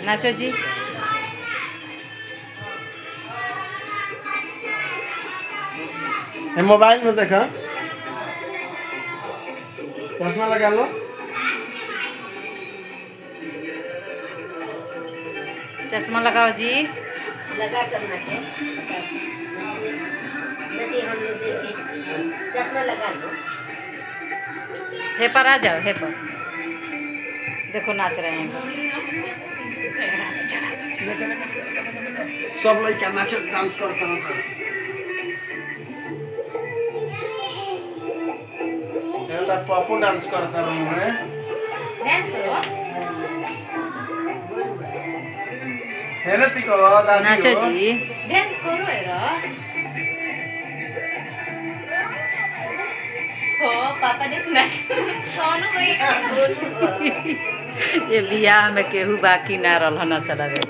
नाचो जी। Mobile में देखा, चश्मा लगा लो। चश्मा लगाओ जी। लगा कर नाचे, नचिए हम लोग देखें। चश्मा लगा लो। हे पर आ जाओ, हे पर देखो नाच रहे हैं। सब लड़का नाचो डांस करता रहता। ये तो पप्पू डांस करता रहा है। डांस करो। है ना तिको दादी नाचो हो? जी। डांस करो हेरो। हो पापा देख नाच। सोनू भाई। ये बियाह में केहू बाकी ना रहल ना चलावे।